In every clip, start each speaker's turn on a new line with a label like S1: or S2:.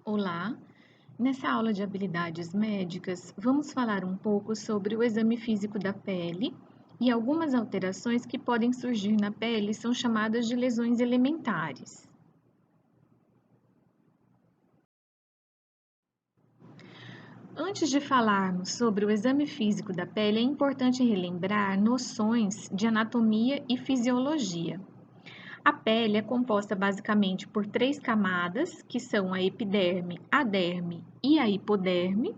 S1: Olá! Nessa aula de habilidades médicas, vamos falar um pouco sobre o exame físico da pele e algumas alterações que podem surgir na pele são chamadas de lesões elementares. Antes de falarmos sobre o exame físico da pele, é importante relembrar noções de anatomia e fisiologia. A pele é composta basicamente por três camadas, que são a epiderme, a derme e a hipoderme.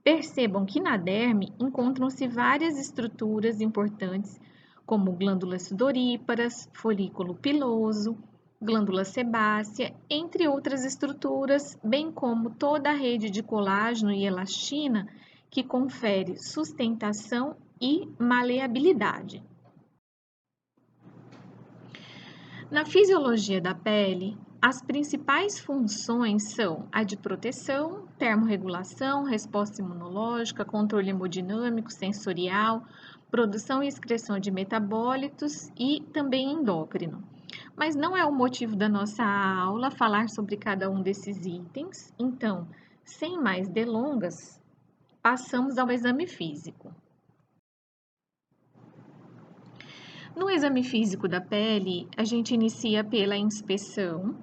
S1: Percebam que na derme encontram-se várias estruturas importantes, como glândulas sudoríparas, folículo piloso, glândula sebácea, entre outras estruturas, bem como toda a rede de colágeno e elastina que confere sustentação e maleabilidade. Na fisiologia da pele, as principais funções são a de proteção, termorregulação, resposta imunológica, controle hemodinâmico, sensorial, produção e excreção de metabólitos e também endócrino. Mas não é o motivo da nossa aula falar sobre cada um desses itens, então, sem mais delongas, passamos ao exame físico. No exame físico da pele, a gente inicia pela inspeção.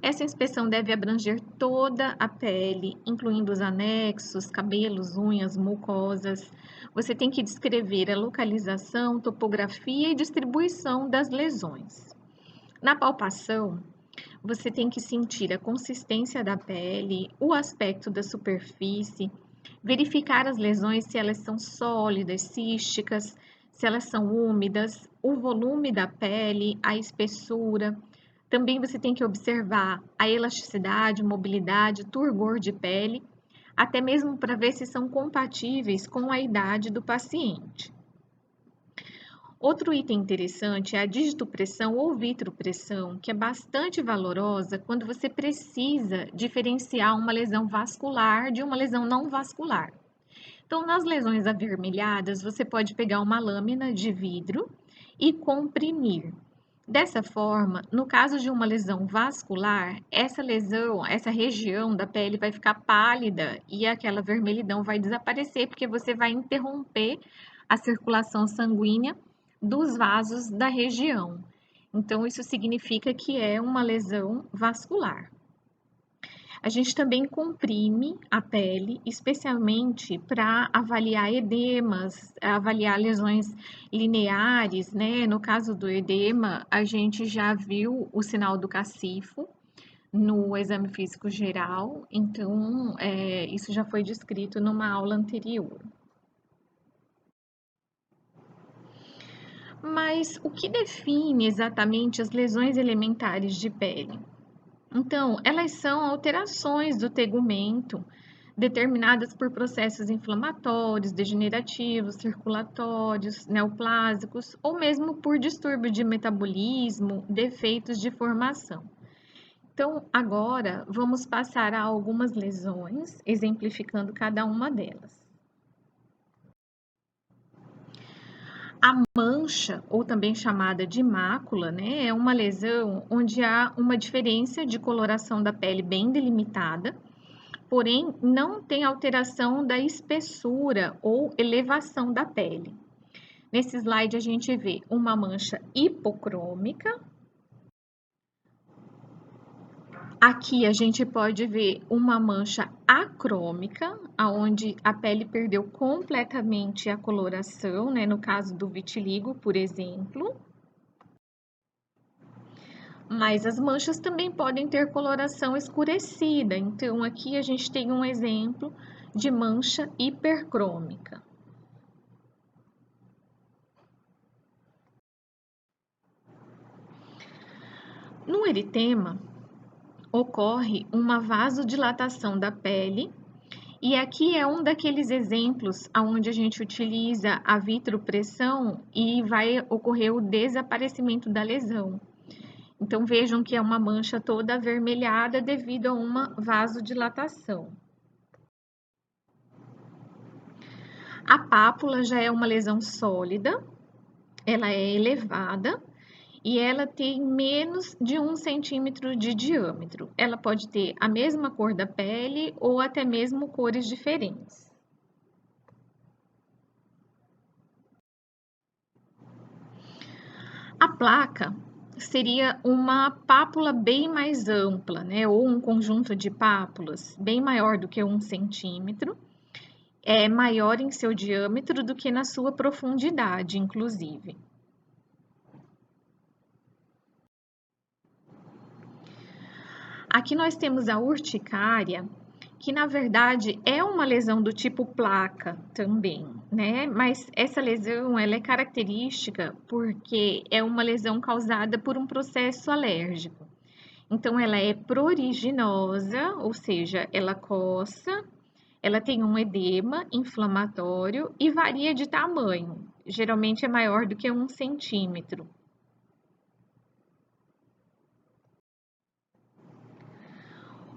S1: Essa inspeção deve abranger toda a pele, incluindo os anexos, cabelos, unhas, mucosas. Você tem que descrever a localização, topografia e distribuição das lesões. Na palpação, você tem que sentir a consistência da pele, o aspecto da superfície, verificar as lesões se elas são sólidas, císticas, se elas são úmidas, o volume da pele, a espessura. Também você tem que observar a elasticidade, mobilidade, turgor de pele, até mesmo para ver se são compatíveis com a idade do paciente. Outro item interessante é a digitopressão ou vitropressão, que é bastante valorosa quando você precisa diferenciar uma lesão vascular de uma lesão não vascular. Então, nas lesões avermelhadas, você pode pegar uma lâmina de vidro e comprimir. Dessa forma, no caso de uma lesão vascular, essa região da pele vai ficar pálida e aquela vermelhidão vai desaparecer, porque você vai interromper a circulação sanguínea dos vasos da região. Então, isso significa que é uma lesão vascular. A gente também comprime a pele, especialmente para avaliar edemas, avaliar lesões lineares, né? No caso do edema, a gente já viu o sinal do cacifo no exame físico geral, então isso já foi descrito numa aula anterior. Mas o que define exatamente as lesões elementares de pele? Então, elas são alterações do tegumento determinadas por processos inflamatórios, degenerativos, circulatórios, neoplásicos ou mesmo por distúrbio de metabolismo, defeitos de formação. Então, agora vamos passar a algumas lesões, exemplificando cada uma delas. A mancha, ou também chamada de mácula, né, é uma lesão onde há uma diferença de coloração da pele bem delimitada, porém não tem alteração da espessura ou elevação da pele. Nesse slide a gente vê uma mancha hipocrômica. Aqui a gente pode ver uma mancha acrômica, onde a pele perdeu completamente a coloração, né? No caso do vitiligo, por exemplo. Mas as manchas também podem ter coloração escurecida. Então, aqui a gente tem um exemplo de mancha hipercrômica. No eritema, ocorre uma vasodilatação da pele, e aqui é um daqueles exemplos onde a gente utiliza a vitropressão e vai ocorrer o desaparecimento da lesão. Então, vejam que é uma mancha toda avermelhada devido a uma vasodilatação. A pápula já é uma lesão sólida, ela é elevada e ela tem menos de 1 centímetro de diâmetro. Ela pode ter a mesma cor da pele ou até mesmo cores diferentes. A placa seria uma pápula bem mais ampla, né? Ou um conjunto de pápulas bem maior do que 1 centímetro, é maior em seu diâmetro do que na sua profundidade, inclusive. Aqui nós temos a urticária, que na verdade é uma lesão do tipo placa também, né? Mas essa lesão ela é característica porque é uma lesão causada por um processo alérgico. Então ela é pruriginosa, ou seja, ela coça, ela tem um edema inflamatório e varia de tamanho. Geralmente é maior do que 1 centímetro.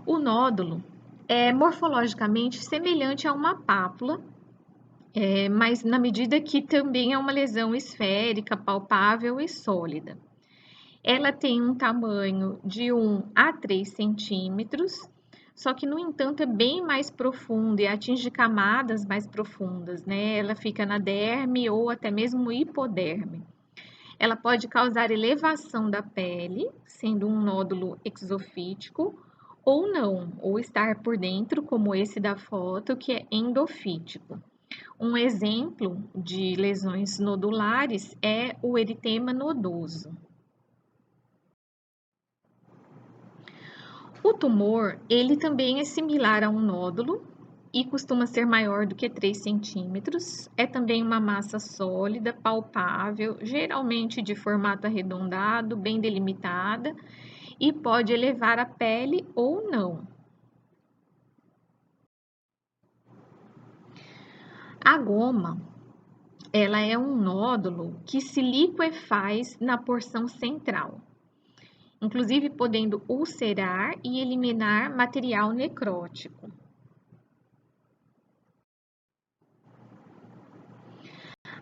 S1: O nódulo é morfologicamente semelhante a uma pápula, mas na medida que também é uma lesão esférica, palpável e sólida. Ela tem um tamanho de 1 a 3 centímetros, só que, no entanto, é bem mais profunda e atinge camadas mais profundas, né? Ela fica na derme ou até mesmo hipoderme. Ela pode causar elevação da pele, sendo um nódulo exofítico, ou não, ou estar por dentro, como esse da foto, que é endofítico. Um exemplo de lesões nodulares é o eritema nodoso. O tumor, ele também é similar a um nódulo e costuma ser maior do que 3 centímetros. É também uma massa sólida, palpável, geralmente de formato arredondado, bem delimitada, e pode elevar a pele ou não. A goma, ela é um nódulo que se liquefaz na porção central, inclusive podendo ulcerar e eliminar material necrótico.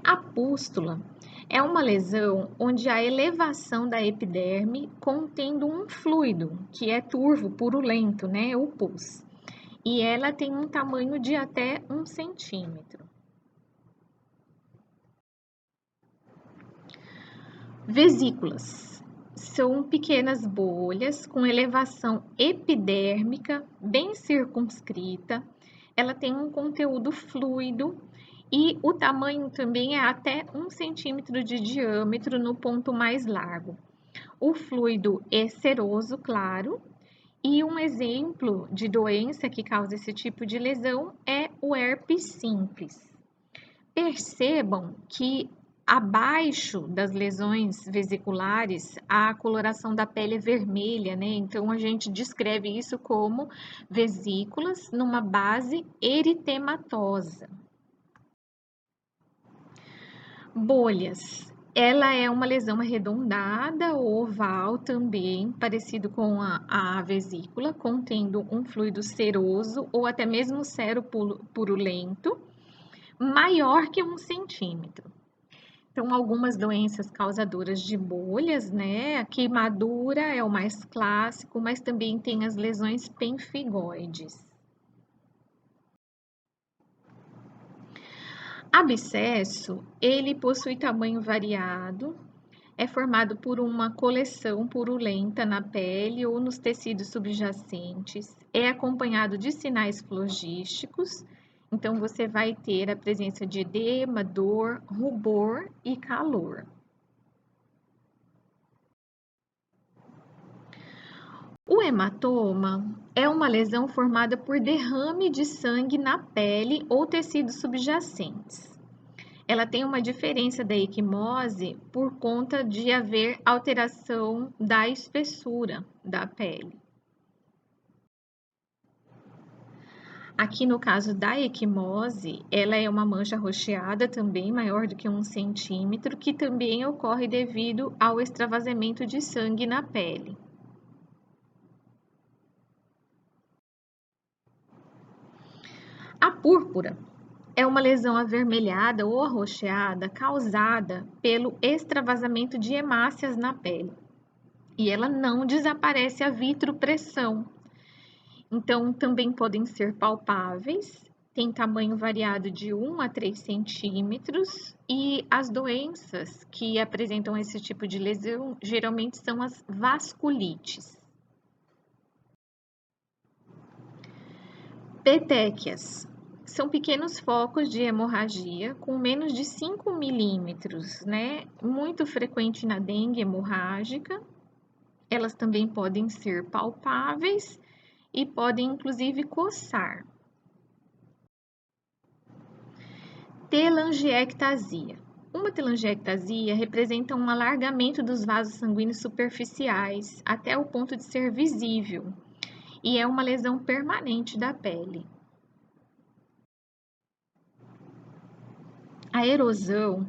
S1: A pústula é uma lesão onde há elevação da epiderme contendo um fluido, que é turvo, purulento, né, o pus. E ela tem um tamanho de até 1 centímetro. Vesículas são pequenas bolhas com elevação epidérmica bem circunscrita. Ela tem um conteúdo fluido e o tamanho também é até 1 centímetro de diâmetro no ponto mais largo. O fluido é seroso, claro, e um exemplo de doença que causa esse tipo de lesão é o herpes simples. Percebam que abaixo das lesões vesiculares, a coloração da pele é vermelha, né? Então, a gente descreve isso como vesículas numa base eritematosa. Bolhas. Ela é uma lesão arredondada ou oval também, parecido com a vesícula, contendo um fluido seroso ou até mesmo seropurulento, maior que 1 centímetro. Então, algumas doenças causadoras de bolhas, né? A queimadura é o mais clássico, mas também tem as lesões pemphigoides. Abscesso, ele possui tamanho variado, é formado por uma coleção purulenta na pele ou nos tecidos subjacentes, é acompanhado de sinais flogísticos, então você vai ter a presença de edema, dor, rubor e calor. O hematoma é uma lesão formada por derrame de sangue na pele ou tecidos subjacentes. Ela tem uma diferença da equimose por conta de haver alteração da espessura da pele. Aqui no caso da equimose, ela é uma mancha roxeada também maior do que 1 centímetro, que também ocorre devido ao extravasamento de sangue na pele. A púrpura é uma lesão avermelhada ou arroxeada causada pelo extravasamento de hemácias na pele. E ela não desaparece a vitropressão. Então, também podem ser palpáveis, tem tamanho variado de 1 a 3 centímetros, e as doenças que apresentam esse tipo de lesão geralmente são as vasculites. Petequias são pequenos focos de hemorragia com menos de 5 milímetros, né? Muito frequente na dengue hemorrágica. Elas também podem ser palpáveis e podem inclusive coçar. Telangiectasia. Uma telangiectasia representa um alargamento dos vasos sanguíneos superficiais até o ponto de ser visível e é uma lesão permanente da pele. A erosão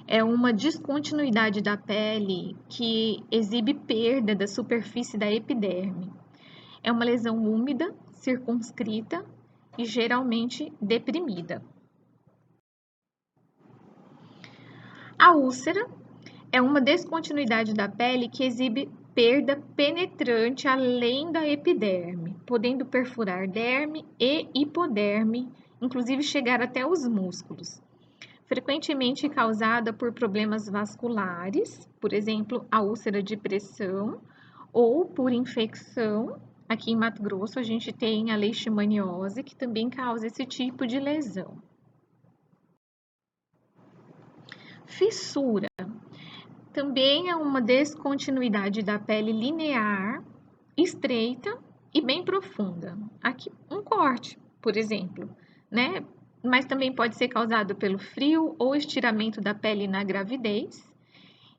S1: é uma descontinuidade da pele que exibe perda da superfície da epiderme. É uma lesão úmida, circunscrita e geralmente deprimida. A úlcera é uma descontinuidade da pele que exibe perda penetrante além da epiderme, podendo perfurar derme e hipoderme, inclusive chegar até os músculos. Frequentemente causada por problemas vasculares, por exemplo, a úlcera de pressão, ou por infecção. Aqui em Mato Grosso a gente tem a leishmaniose, que também causa esse tipo de lesão. Fissura também é uma descontinuidade da pele linear, estreita e bem profunda. Aqui um corte, por exemplo, né? Mas também pode ser causado pelo frio ou estiramento da pele na gravidez.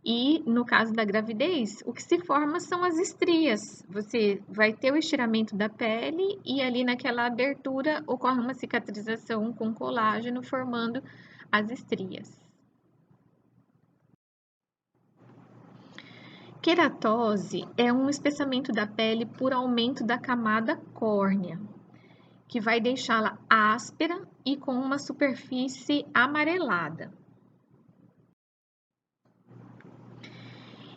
S1: E no caso da gravidez, o que se forma são as estrias. Você vai ter o estiramento da pele e ali naquela abertura ocorre uma cicatrização com colágeno formando as estrias. Queratose é um espessamento da pele por aumento da camada córnea, que vai deixá-la áspera e com uma superfície amarelada.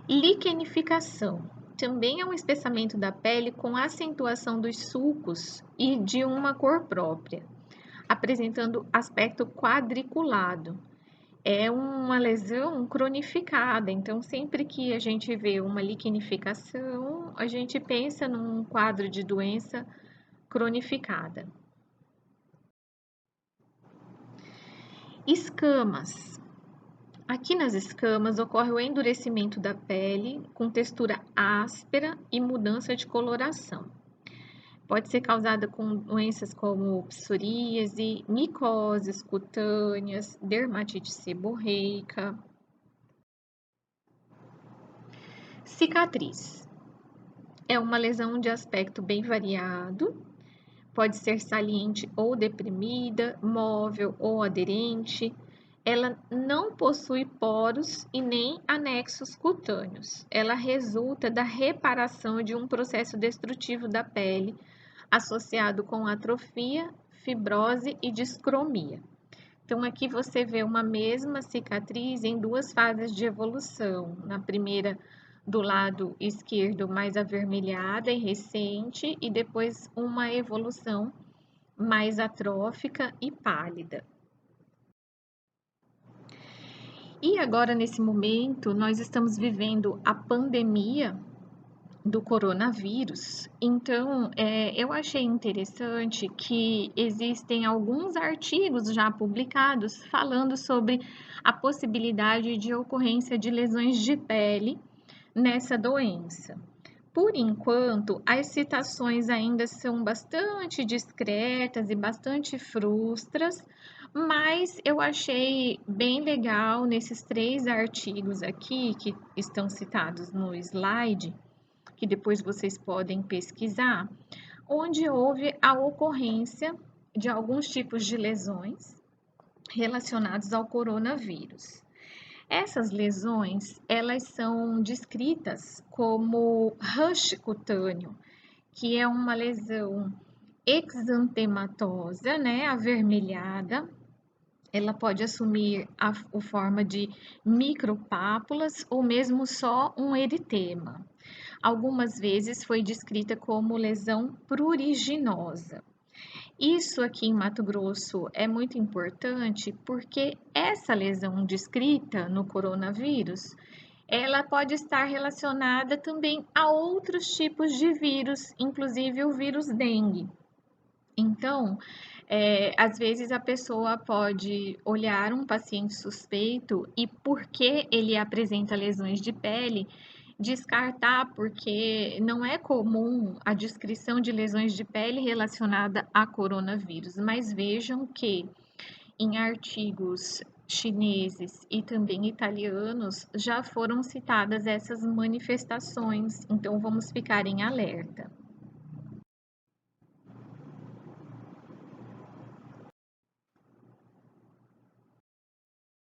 S1: Liquenificação também é um espessamento da pele com acentuação dos sulcos e de uma cor própria, apresentando aspecto quadriculado. É uma lesão cronificada, então sempre que a gente vê uma liquenificação, a gente pensa num quadro de doença cronificada. Escamas. Aqui nas escamas ocorre o endurecimento da pele com textura áspera e mudança de coloração. Pode ser causada com doenças como psoríase, micoses cutâneas, dermatite seborreica. Cicatriz. É uma lesão de aspecto bem variado, pode ser saliente ou deprimida, móvel ou aderente. Ela não possui poros e nem anexos cutâneos. Ela resulta da reparação de um processo destrutivo da pele, associado com atrofia, fibrose e discromia. Então, aqui você vê uma mesma cicatriz em duas fases de evolução. Na primeira, do lado esquerdo, mais avermelhada e recente, e depois uma evolução mais atrófica e pálida. E agora, nesse momento, nós estamos vivendo a pandemia do coronavírus. Então, eu achei interessante que existem alguns artigos já publicados falando sobre a possibilidade de ocorrência de lesões de pele nessa doença. Por enquanto, as citações ainda são bastante discretas e bastante frustras, mas eu achei bem legal nesses 3 artigos aqui que estão citados no slide, que depois vocês podem pesquisar, onde houve a ocorrência de alguns tipos de lesões relacionados ao coronavírus. Essas lesões, elas são descritas como rush cutâneo, que é uma lesão exantematosa, né, avermelhada, ela pode assumir a forma de micropápulas ou mesmo só um eritema. Algumas vezes foi descrita como lesão pruriginosa. Isso aqui em Mato Grosso é muito importante porque essa lesão descrita no coronavírus, ela pode estar relacionada também a outros tipos de vírus, inclusive o vírus dengue. Então, às vezes a pessoa pode olhar um paciente suspeito e porque ele apresenta lesões de pele, descartar, porque não é comum a descrição de lesões de pele relacionada a coronavírus, mas vejam que em artigos chineses e também italianos já foram citadas essas manifestações, então vamos ficar em alerta.